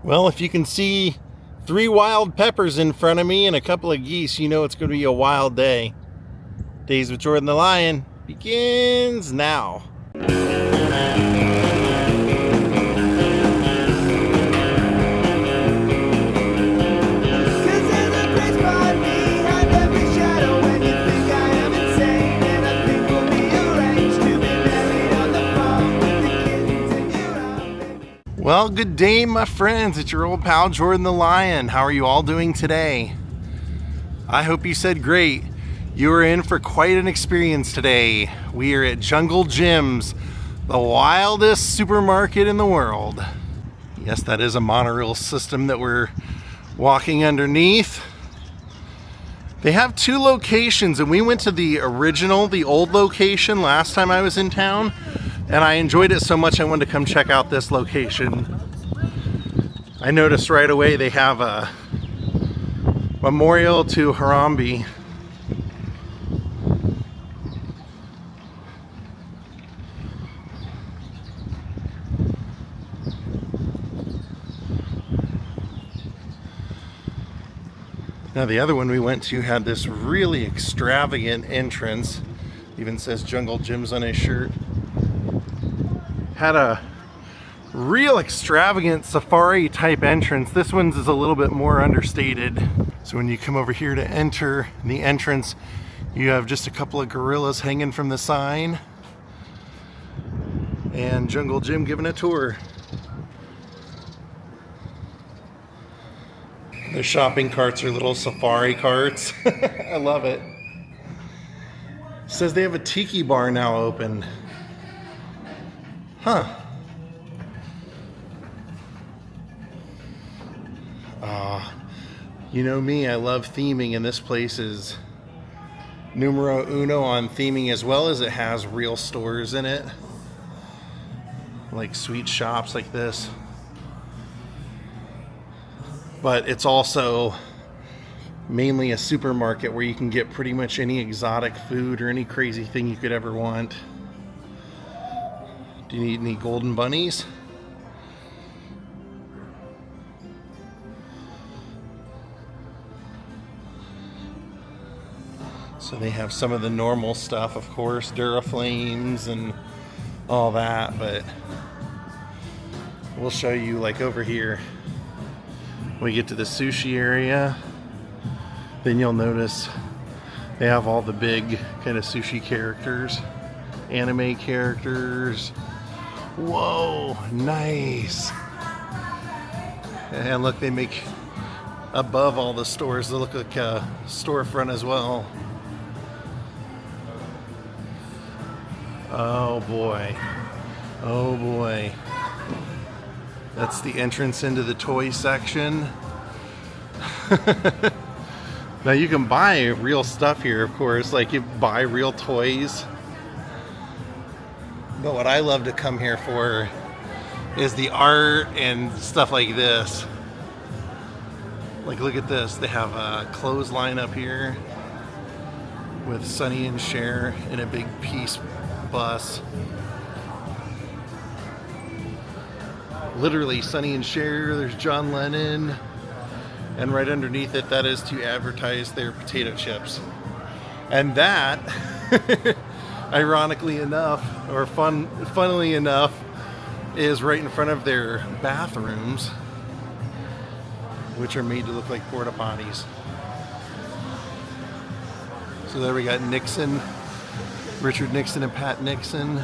Well, if you can see 3 wild peppers in front of me and a couple of geese, you know it's going to be a wild day. Daze with Jordan the Lion begins now. Well, good day, my friends. It's your old pal, Jordan the Lion. How are you all doing today? I hope you said great. You are in for quite an experience today. We are at Jungle Jim's, the wildest supermarket in the world. Yes, that is a monorail system that we're walking underneath. They have 2 locations, and we went to the original, the old location last time I was in town. And I enjoyed it so much I wanted to come check out this location. I noticed right away they have a memorial to Harambe. Now the other one we went to had this really extravagant entrance. Even says Jungle Jim's on his shirt. Had a real extravagant safari type entrance. This one's is a little bit more understated. So when you come over here to enter the entrance, you have just a couple of gorillas hanging from the sign and Jungle Jim giving a tour. The shopping carts are little safari carts. I love it. It says they have a tiki bar now open. Huh. You know me, I love theming, and this place is numero uno on theming, as well as it has real stores in it. Like sweet shops like this. But it's also mainly a supermarket where you can get pretty much any exotic food or any crazy thing you could ever want. Do you need any golden bunnies? So they have some of the normal stuff, of course, Duraflames and all that, but we'll show you like over here. When we get to the sushi area, then you'll notice they have all the big kind of sushi characters, anime characters. Whoa, nice. And look, they make above all the stores, they look like a storefront as well. Oh boy. Oh boy. That's the entrance into the toy section. Now you can buy real stuff here, of course, like you buy real toys. But what I love to come here for is the art and stuff like this. Like, look at this. They have a clothesline up here with Sonny and Cher in a big peace bus. Literally, Sonny and Cher. There's John Lennon. And right underneath it, that is to advertise their potato chips. And that... ironically enough, or funnily enough, is right in front of their bathrooms, which are made to look like porta potties. So there we got Nixon, Richard Nixon and Pat Nixon.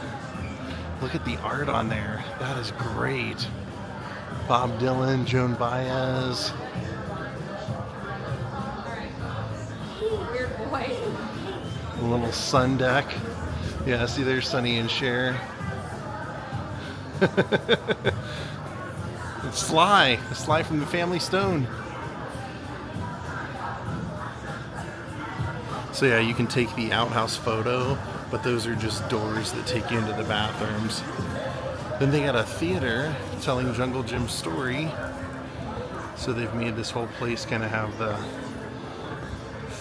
Look at the art on there. That is great. Bob Dylan, Joan Baez. Weird boy. A little sun deck. Yeah, see there's Sonny and Cher. It's Sly. Sly from the Family Stone. So yeah, you can take the outhouse photo, but those are just doors that take you into the bathrooms. Then they got a theater telling Jungle Jim's story. So they've made this whole place kind of have the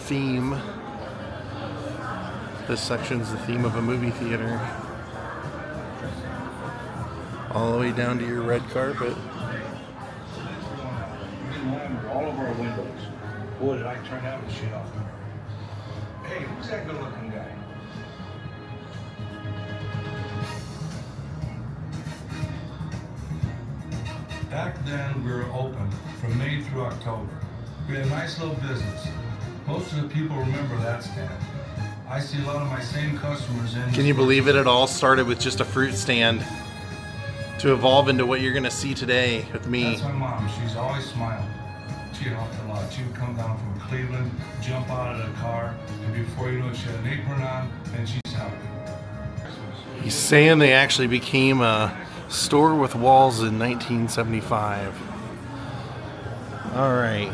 theme. This section's the theme of a movie theater. All the way down to your red carpet. glamour all over our windows. Boy, did I turn that machine off. Hey, who's that good-looking guy? Back then, we were open from May through October. We had a nice little business. Most of the people remember that stand. I see a lot of my same customers in. Can you believe it? It all started with just a fruit stand to evolve into what you're going to see today with me. That's my mom. She's always smiling. She helped a lot. She would come down from Cleveland, jump out of the car, and before you know it, she had an apron on, and she's happy. He's saying they actually became a store with walls in 1975. All right.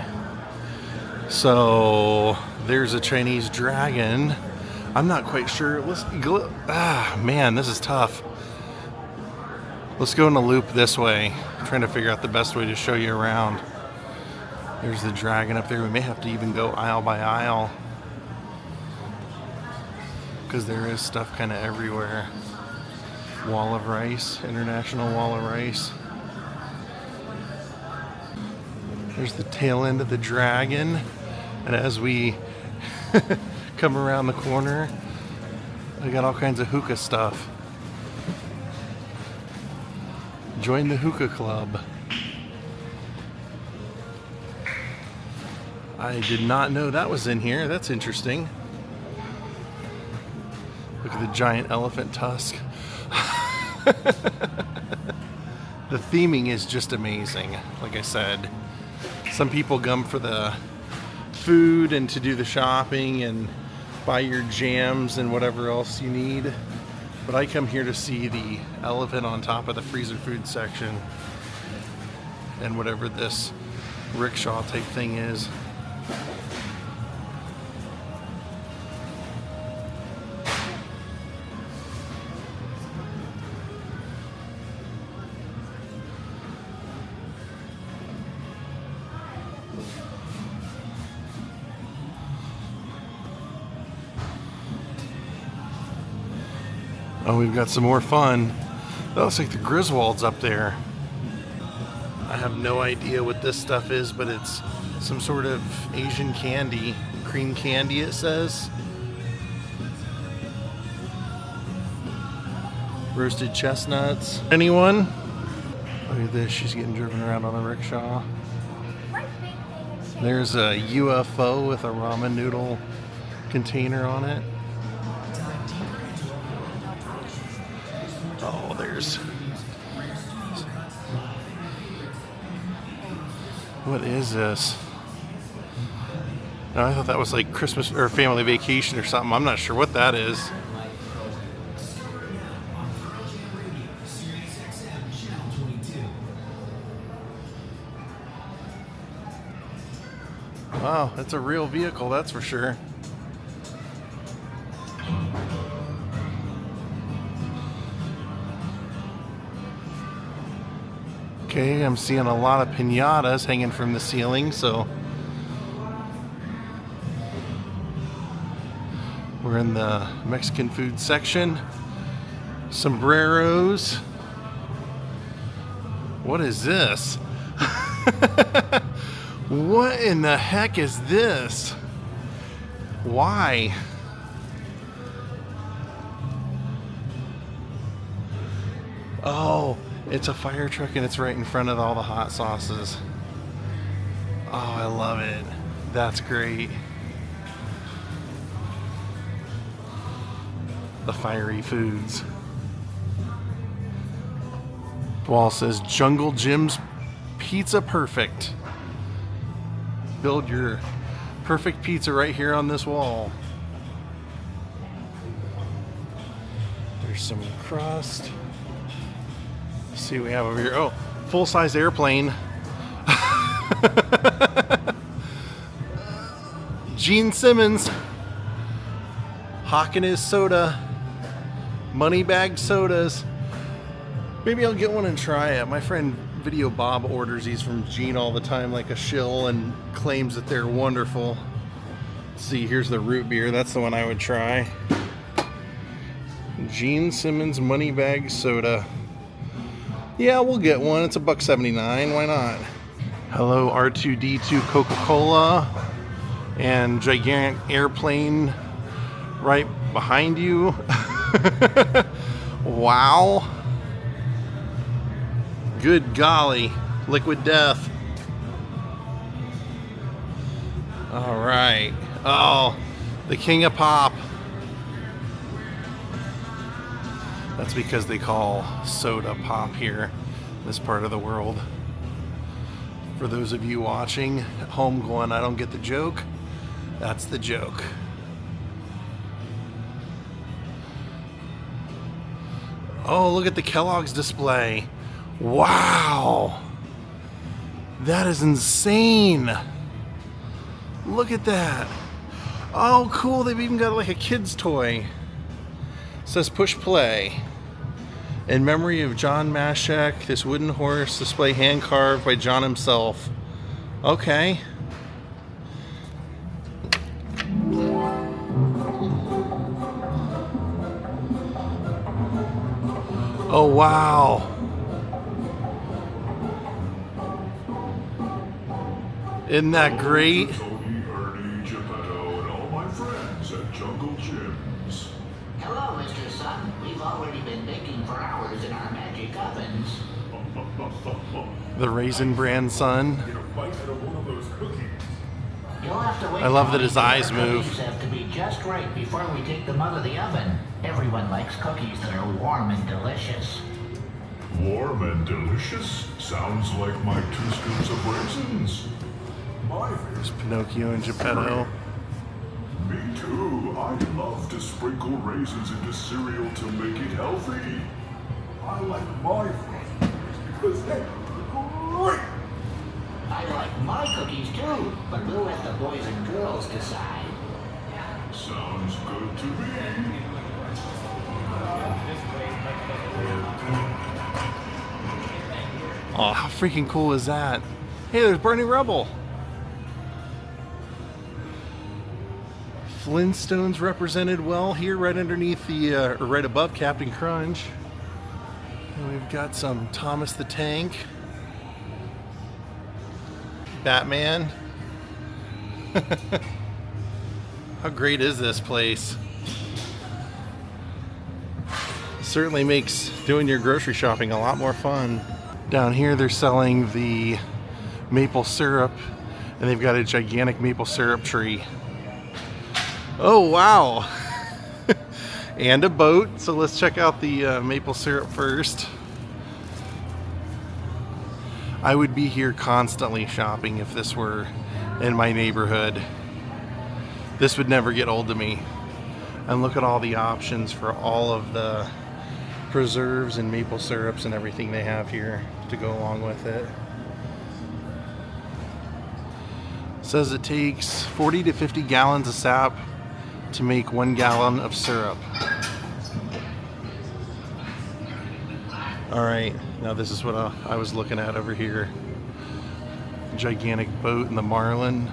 So there's a Chinese dragon. I'm not quite sure. Man, this is tough. Let's go in a loop this way. I'm trying to figure out the best way to show you around. There's the dragon up there. We may have to even go aisle by aisle, because there is stuff kind of everywhere. Wall of rice, International Wall of Rice. There's the tail end of the dragon. And as we come around the corner, we got all kinds of hookah stuff. Join the hookah club. I did not know that was in here. That's interesting. Look at the giant elephant tusk. The theming is just amazing. Like I said, some people come for the food and to do the shopping and buy your jams and whatever else you need, but I come here to see the elephant on top of the freezer food section and whatever this rickshaw type thing is. Oh, we've got some more fun. That looks like the Griswold's up there. I have no idea what this stuff is, but it's some sort of Asian candy. Cream candy, it says. Roasted chestnuts. Anyone? Look at this, she's getting driven around on a rickshaw. There's a UFO with a ramen noodle container on it. Oh, there's... What is this? No, I thought that was like Christmas or family vacation or something. I'm not sure what that is. Wow, that's a real vehicle, that's for sure. Okay, I'm seeing a lot of piñatas hanging from the ceiling, so we're in the Mexican food section. Sombreros. What is this? What in the heck is this? Why? Oh, it's a fire truck and it's right in front of all the hot sauces. Oh, I love it. That's great. The fiery foods. Wall says Jungle Jim's Pizza Perfect. Build your perfect pizza right here on this wall. There's some crust. Let's see what we have over here. Oh, full-size airplane. Gene Simmons hawking his soda. Money bag sodas. Maybe I'll get one and try it. My friend Video Bob orders these from Gene all the time like a shill and claims that they're wonderful. Let's see, here's the root beer. That's the one I would try. Gene Simmons Money Bag Soda. Yeah, we'll get one. It's $1.79. Why not? Hello, R2D2 Coca-Cola and gigantic airplane right behind you. Wow. Good golly. Liquid death. All right. Oh, the king of pop. That's because they call soda pop here, this part of the world. For those of you watching at home going, I don't get the joke, that's the joke. Oh, look at the Kellogg's display. Wow. That is insane. Look at that. Oh, cool. They've even got like a kid's toy. It says push play. In memory of John Mashek, this wooden horse display hand carved by John himself. Okay. Oh, wow. Isn't that great? Hello, Mr. Sun. We've already been baking for hours in our magic ovens. The Raisin Bran Sun. You'll have to wait. I love that his till eyes our move. Cookies have to be just right before we take them out of the oven. Everyone likes cookies that are warm and delicious. Warm and delicious? Sounds like my 2 scoops of raisins. There's Pinocchio and Geppetto. Me too. I love to sprinkle raisins into cereal to make it healthy. I like my frozen because they're great. I like my cookies too, but we'll let the boys and girls decide. Sounds good to me. Oh, how freaking cool is that? Hey, there's Barney Rubble. Flintstones represented well here, right underneath the, or right above Captain Crunch. And we've got some Thomas the Tank. Batman. How great is this place? Certainly makes doing your grocery shopping a lot more fun. Down here they're selling the maple syrup, and they've got a gigantic maple syrup tree. Oh wow. And a boat, so let's check out the maple syrup first. I would be here constantly shopping if this were in my neighborhood. This would never get old to me. And look at all the options for all of the preserves and maple syrups and everything they have here to go along with it. It says it takes 40 to 50 gallons of sap to make 1 gallon of syrup. All right, now this is what I was looking at over here. Gigantic boat in the Marlin.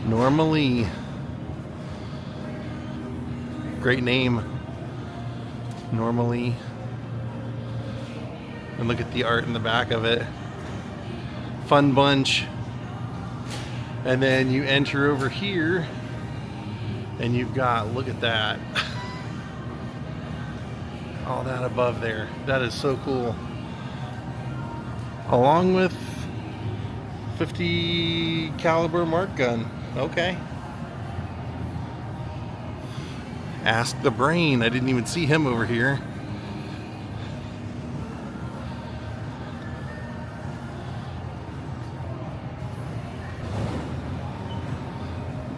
Normally, great name. Normally. And look at the art in the back of it. Fun bunch. And then you enter over here and you've got, look at that. All that above there. That is so cool. Along with 50 caliber Mark gun. Okay. Ask the Brain. I didn't even see him over here.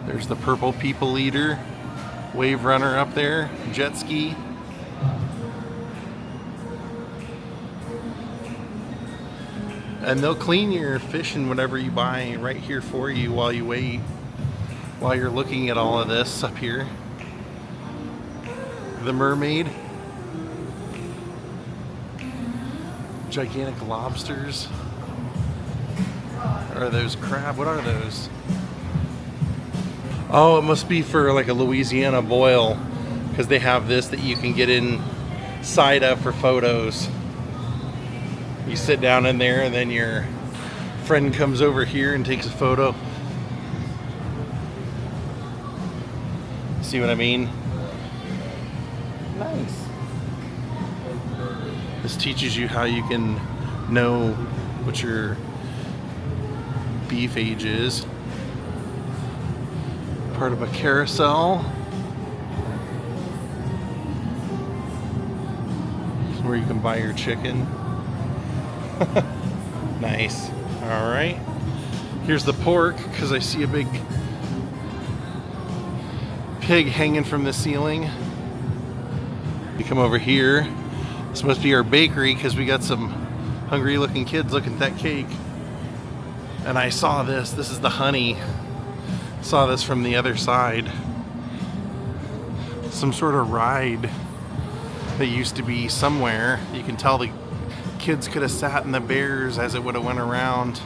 There's the Purple People Eater, Wave Runner up there, jet ski. And they'll clean your fish and whatever you buy right here for you while you wait, while you're looking at all of this up here. The Mermaid. Gigantic lobsters. Or are those crab? What are those? Oh, it must be for like a Louisiana boil, because they have this that you can get inside of for photos. You sit down in there and then your friend comes over here and takes a photo. See what I mean? Nice. This teaches you how you can know what your beef age is. Part of a carousel where you can buy your chicken. Nice. All right. Here's the pork, because I see a big pig hanging from the ceiling. You come over here. This must be our bakery, because we got some hungry looking kids looking at that cake. And I saw this. This is the honey. Saw this from the other side. Some sort of ride that used to be somewhere. You can tell the kids could have sat in the bears as it would have went around.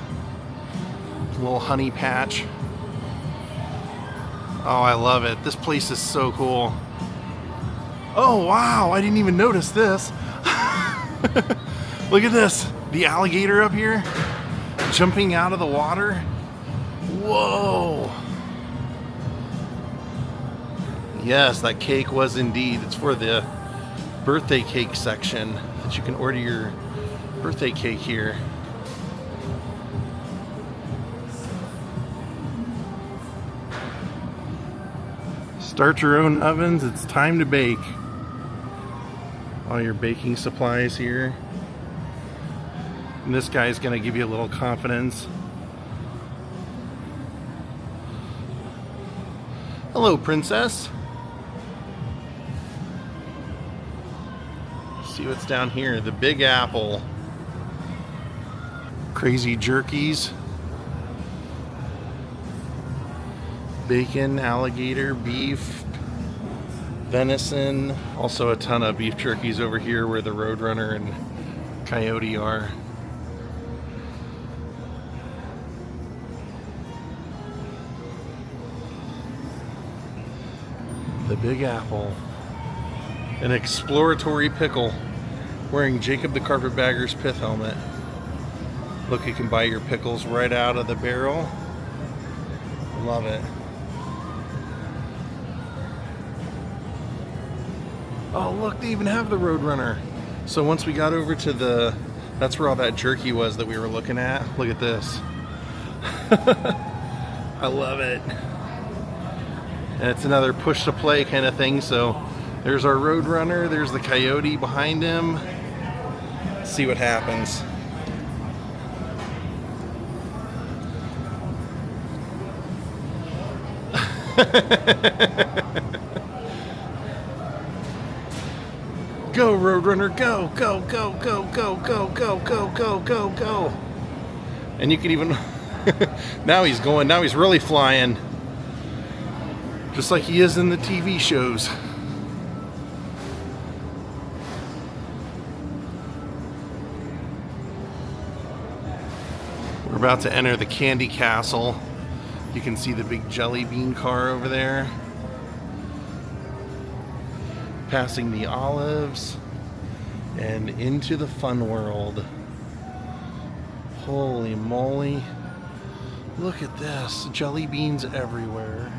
A little honey patch. Oh, I love it. This place is so cool. Oh, wow. I didn't even notice this. Look at this. The alligator up here jumping out of the water. Whoa. Yes, that cake was indeed. It's for the birthday cake section that you can order your birthday cake here. Start your own ovens. It's time to bake. All your baking supplies here. And this guy's gonna give you a little confidence. Hello, princess. See what's down here. The Big Apple. Crazy jerkies. Bacon, alligator, beef, venison. Also a ton of beef jerkies over here where the Roadrunner and Coyote are. The Big Apple. An exploratory pickle wearing Jacob the Carpetbagger's pith helmet. Look, you can buy your pickles right out of the barrel. Love it. Oh, look, they even have the Roadrunner. So once we got over to the, that's where all that jerky was that we were looking at. Look at this. I love it. And it's another push to play kind of thing. So there's our Roadrunner. There's the Coyote behind him. Let's see what happens. Go, Roadrunner, go, go, go, go, go, go, go, go, go, go, go. And you can even, now he's going, now he's really flying. Just like he is in the TV shows. We're about to enter the Candy Castle. You can see the big jelly bean car over there. Passing the olives and into the fun world. Holy moly. Look at this. Jelly beans everywhere.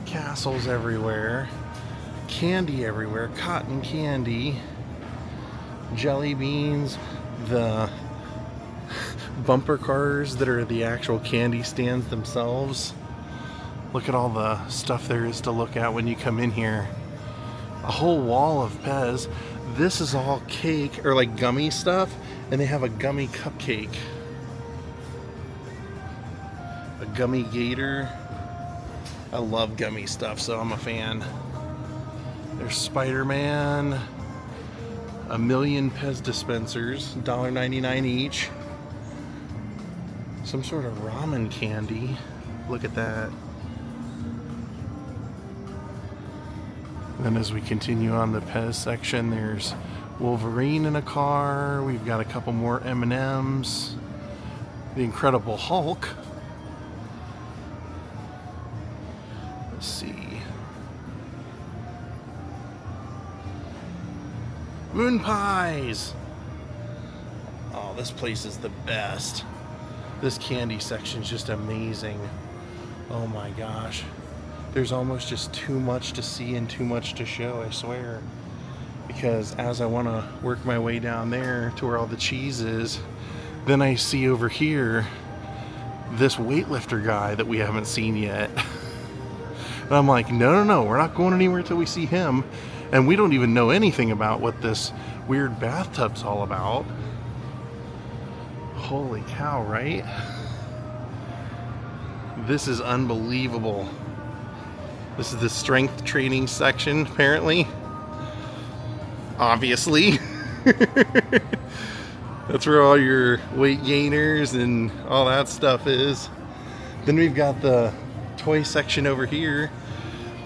Castles everywhere. Candy everywhere. Cotton candy. Jelly beans. The bumper cars that are the actual candy stands themselves. Look at all the stuff there is to look at when you come in here. A whole wall of Pez. This is all cake or like gummy stuff, and they have a gummy cupcake. A gummy gator. I love gummy stuff, so I'm a fan. There's Spider-Man. A million Pez dispensers, $1.99 each. Some sort of ramen candy. Look at that. Then as we continue on the Pez section, there's Wolverine in a car. We've got a couple more M&Ms. The Incredible Hulk. Let's see. Moon pies. Oh, this place is the best. This candy section is just amazing. Oh my gosh. There's almost just too much to see and too much to show, I swear. Because as I want to work my way down there to where all the cheese is, then I see over here this weightlifter guy that we haven't seen yet. And I'm like, no, we're not going anywhere till we see him. And we don't even know anything about what this weird bathtub's all about. Holy cow, right? This is unbelievable. This is the strength training section, apparently. Obviously. That's where all your weight gainers and all that stuff is. Then we've got the toy section over here.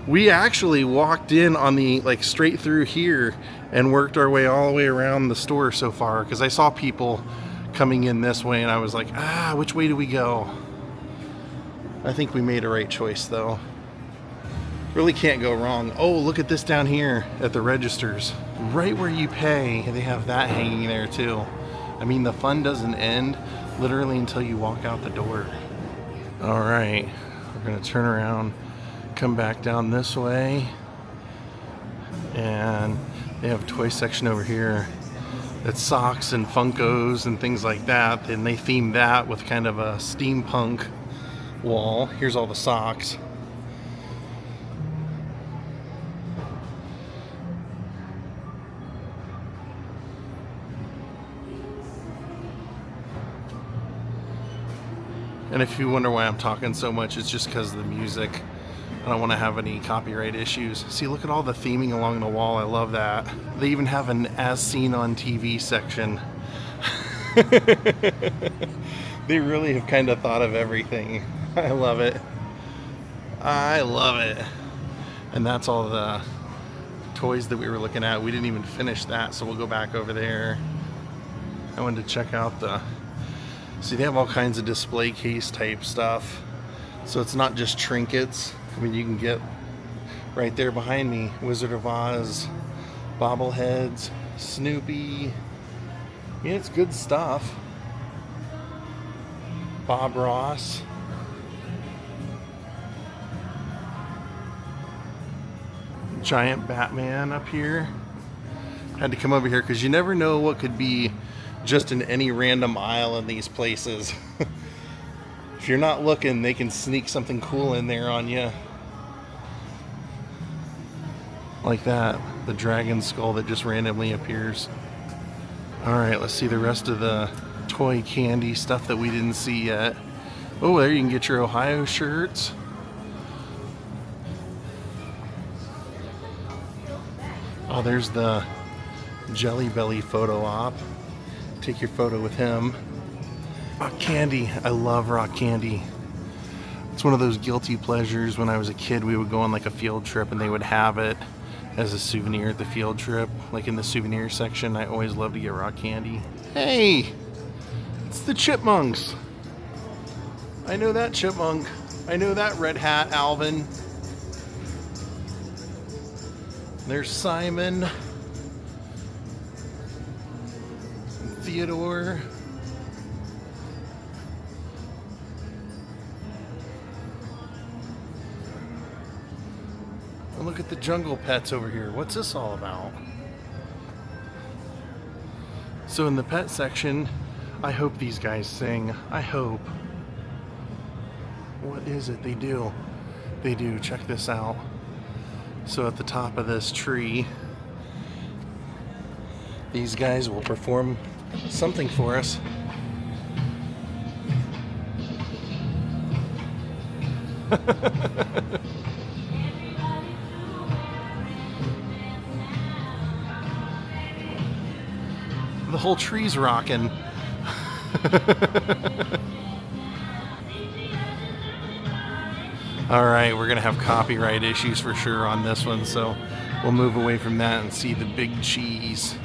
We actually walked in on the, like, straight through here and worked our way all the way around the store so far, because I saw people coming in this way and I was like, which way do we go? I think we made a right choice though. Really can't go wrong. Oh, look at this down here at the registers. Right where you pay, they have that hanging there too. I mean, the fun doesn't end literally until you walk out the door. All right, we're gonna turn around, come back down this way, and they have a toy section over here. It's socks and Funkos and things like that, and they theme that with kind of a steampunk wall. Here's all the socks. And if you wonder why I'm talking so much, it's just because of the music. I don't want to have any copyright issues. See, look at all the theming along the wall. I love that. They even have an as seen on TV section. They really have kind of thought of everything. I love it. I love it. And that's all the toys that we were looking at. We didn't even finish that, so we'll go back over there. I wanted to check out the... See, they have all kinds of display case type stuff. So it's not just trinkets. I mean, you can get right there behind me, Wizard of Oz, bobbleheads, Snoopy. I mean, it's good stuff. Bob Ross. Giant Batman up here. Had to come over here because you never know what could be just in any random aisle in these places. If you're not looking, they can sneak something cool in there on you. Like that, the dragon skull that just randomly appears. Alright, let's see the rest of the toy candy stuff that we didn't see yet. Oh, there you can get your Ohio shirts. Oh, there's the Jelly Belly photo op. Take your photo with him. Rock candy. I love rock candy. It's one of those guilty pleasures. When I was a kid, we would go on like a field trip and they would have it as a souvenir at the field trip. Like in the souvenir section, I always loved to get rock candy. Hey! It's the Chipmunks. I know that chipmunk. I know that red hat, Alvin. There's Simon. Theodore. And look at the jungle pets over here. What's this all about? So in the pet section, I hope these guys sing. I hope. What is it they do? They do. Check this out. So at the top of this tree, these guys will perform something for us. The whole tree's rocking. Alright, we're gonna have copyright issues for sure on this one, so we'll move away from that and see the big cheese.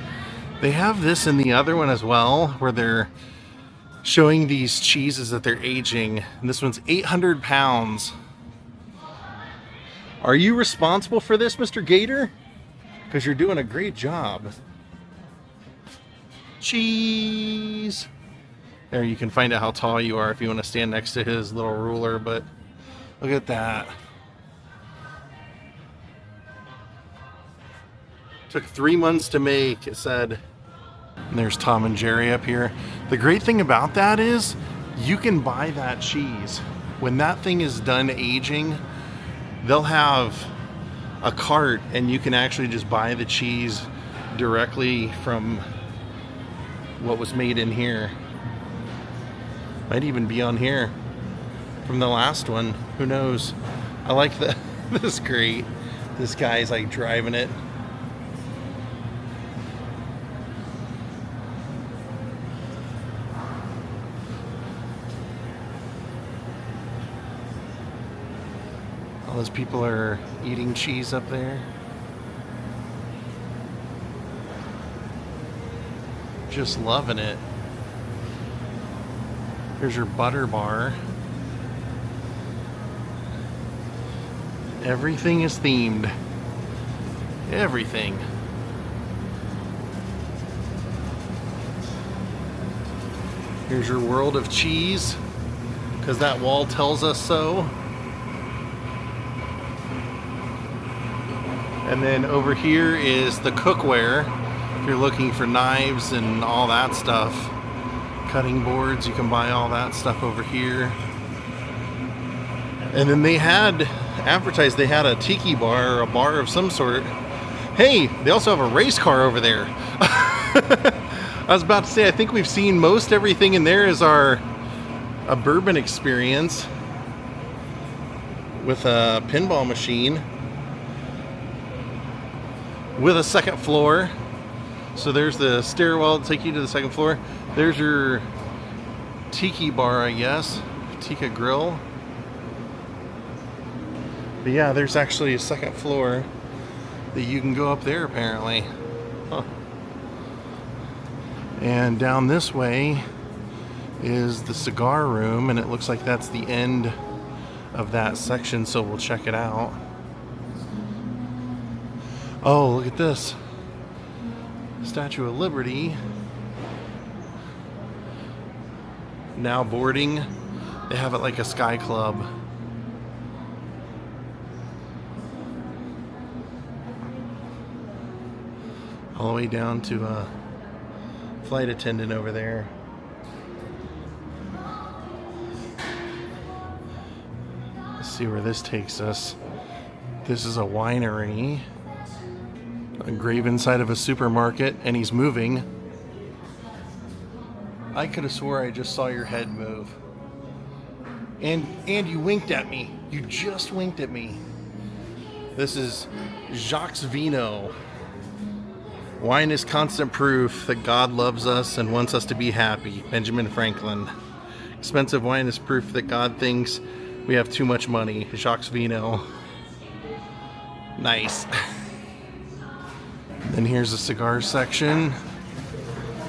They have this in the other one as well, where they're showing these cheeses that they're aging. And this one's 800 pounds. Are you responsible for this, Mr. Gator? Because you're doing a great job. Cheese! There, you can find out how tall you are if you want to stand next to his little ruler, but look at that. Took 3 months to make, it said. And there's Tom and Jerry up here. The great thing about that is you can buy that cheese. When that thing is done aging, they'll have a cart and you can actually just buy the cheese directly from what was made in here. Might even be on here from the last one. Who knows? I like the this is great. This guy's like driving it. All those people are eating cheese up there. Just loving it. Here's your butter bar. Everything is themed. Everything. Here's your world of cheese, because that wall tells us so. And then over here is the cookware. If you're looking for knives and all that stuff, cutting boards, you can buy all that stuff over here. And then they had advertised they had a tiki bar or a bar of some sort. Hey, they also have a race car over there. I was about to say, I think we've seen most everything in there is a bourbon experience with a pinball machine with a second floor. So there's the stairwell to take you to the second floor. There's your tiki bar, I guess. Tiki grill. But yeah, there's actually a second floor that you can go up there apparently. Huh. And down this way is the cigar room, and it looks like that's the end of that section, so we'll check it out. Oh, look at this. Statue of Liberty. Now boarding. They have it like a sky club. All the way down to a flight attendant over there. Let's see where this takes us. This is a winery. Engraved inside of a supermarket, and he's moving. I could have swore I just saw your head move. And you winked at me. You just winked at me. This is Jacques Vino. Wine is constant proof that God loves us and wants us to be happy. Benjamin Franklin. Expensive wine is proof that God thinks we have too much money. Jacques Vino. Nice. Then here's the cigar section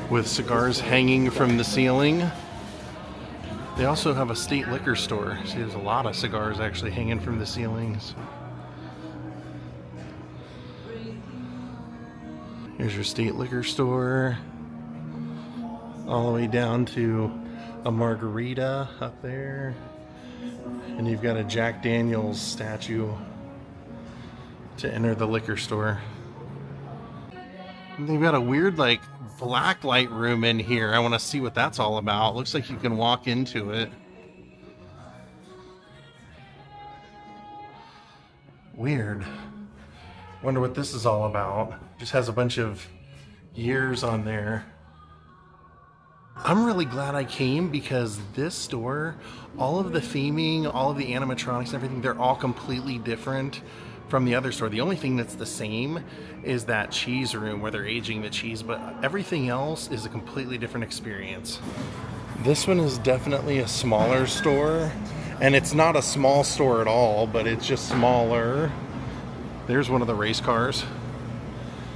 with cigars hanging from the ceiling. They also have a state liquor store. See, there's a lot of cigars actually hanging from the ceilings. Here's your state liquor store. All the way down to a margarita up there. And you've got a Jack Daniels statue to enter the liquor store. They've got a weird like black light room in here. I want to see what that's all about. Looks like you can walk into it. Weird. Wonder what this is all about. Just has a bunch of years on there. I'm really glad I came because this store, all of the theming, all of the animatronics and everything, they're all completely different from the other store. The only thing that's the same is that cheese room where they're aging the cheese, but everything else is a completely different experience. This one is definitely a smaller store, and it's not a small store at all, but it's just smaller. There's one of the race cars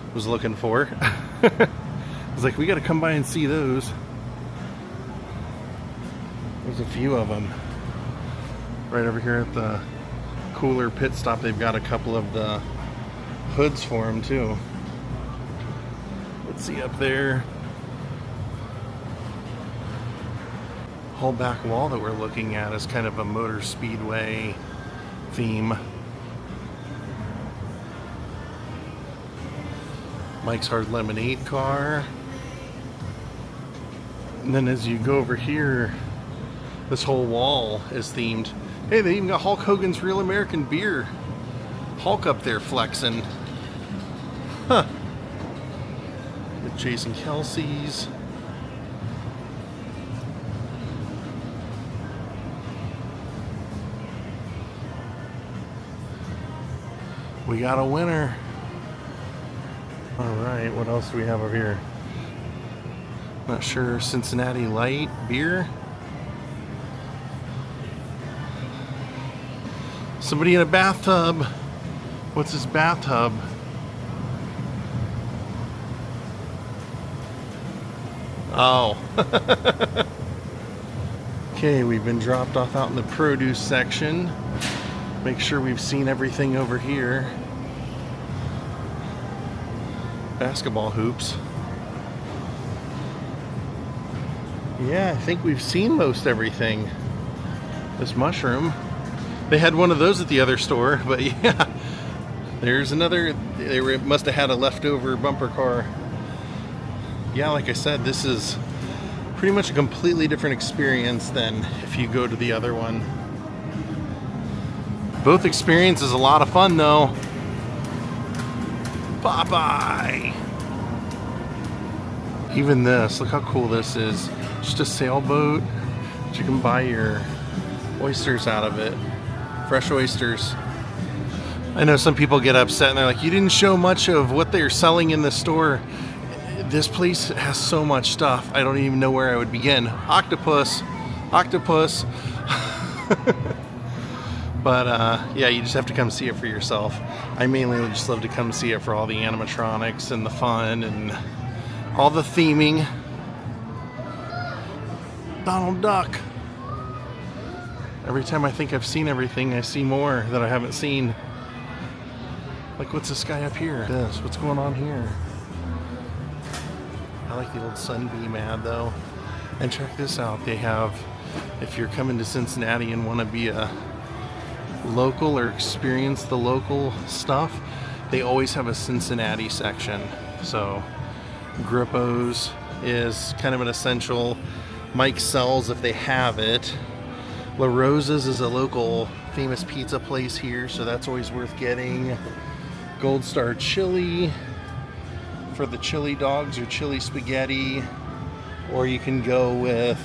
I was looking for. I was like, we got to come by and see those. There's a few of them. Right over here at the cooler pit stop, they've got a couple of the hoods for them too. Let's see up there. whole back wall that we're looking at is kind of a motor speedway theme. Mike's Hard Lemonade car. And then as you go over here, this whole wall is themed. Hey, they even got Hulk Hogan's Real American Beer. Hulk up there flexing. Huh. With Jason Kelsey's. We got a winner. Alright, what else do we have over here? Not sure. Cincinnati Light beer. Somebody in a bathtub. What's this bathtub? Oh. Okay, we've been dropped off out in the produce section. Make sure we've seen everything over here. Basketball hoops. Yeah, I think we've seen most everything. This mushroom. They had one of those at the other store, but yeah. There's another. They must have had a leftover bumper car. Yeah, like I said, this is pretty much a completely different experience than if you go to the other one. Both experiences a lot of fun though. Popeye! Even this, look how cool this is. Just a sailboat. You can buy your oysters out of it. Fresh oysters. I know some people get upset and they're like, you didn't show much of what they're selling in the store. This place has so much stuff, I don't even know where I would begin. Octopus. Octopus. But yeah, you just have to come see it for yourself. I mainly just love to come see it for all the animatronics and the fun and all the theming. Donald Duck. Every time I think I've seen everything, I see more that I haven't seen. Like, what's this guy up here? This, what's going on here? I like the old Sunbeam ad though. And check this out, they have, if you're coming to Cincinnati and want to be a local or experience the local stuff, they always have a Cincinnati section. So Grippo's is kind of an essential. Mike sells if they have it. La Rosa's is a local famous pizza place here, so that's always worth getting. Gold Star Chili for the chili dogs or chili spaghetti, or you can go with,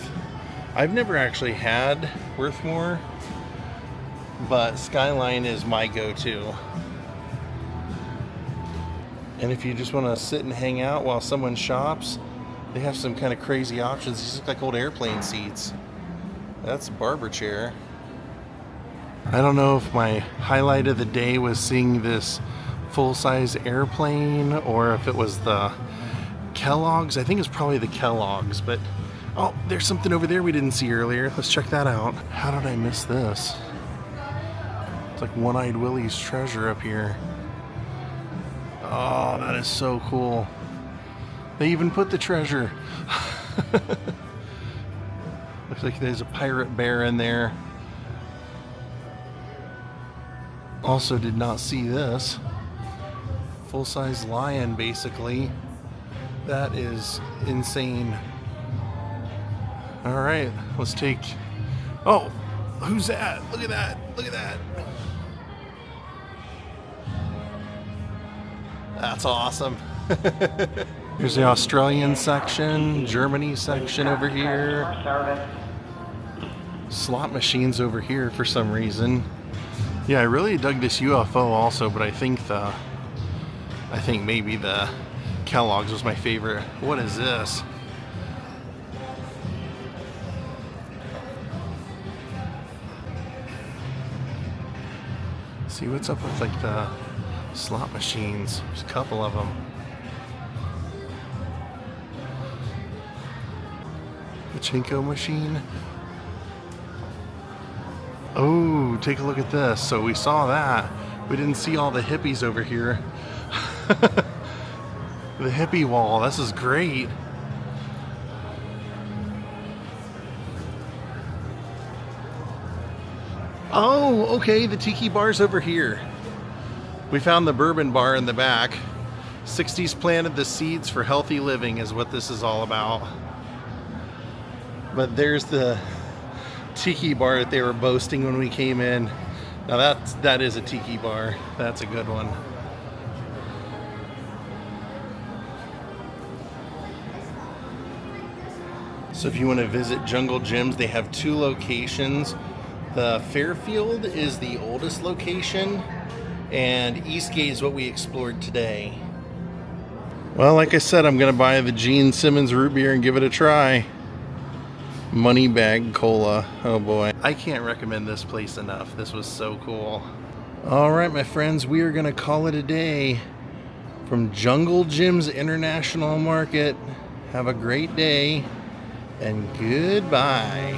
I've never actually had Worthmore, but Skyline is my go-to. And if you just want to sit and hang out while someone shops, they have some kind of crazy options. These look like old airplane seats. That's a barber chair. I don't know if my highlight of the day was seeing this full-size airplane or if it was the Kellogg's. I think it's probably the Kellogg's, but oh, there's something over there we didn't see earlier. Let's check that out. How did I miss this? It's like One-Eyed Willie's treasure up here. Oh, that is so cool. They even put the treasure. Looks like there's a pirate bear in there. Also did not see this. Full-size lion, basically. That is insane. All right, let's take... Oh, who's that? Look at that. Look at that. That's awesome. Here's the Australian section, Germany section over here. Slot machines over here for some reason. Yeah, I really dug this UFO also, but I think maybe the Kellogg's was my favorite. What is this? See what's up with like the slot machines. There's a couple of them. Pachinko machine. Oh, take a look at this. So we saw that. We didn't see all the hippies over here. The hippie wall. This is great. Oh, okay, the tiki bar's over here. We found the bourbon bar in the back. 60s planted the seeds for healthy living is what this is all about. But there's the tiki bar that they were boasting when we came in. Now that is a tiki bar. That's a good one. So if you want to visit Jungle Gyms, they have 2 locations. The Fairfield is the oldest location, and Eastgate is what we explored today. Well, like I said, I'm going to buy the Gene Simmons root beer and give it a try. Moneybag Cola. Oh boy. I can't recommend this place enough. This was so cool. All right, my friends, we are going to call it a day from Jungle Gyms International Market. Have a great day and goodbye.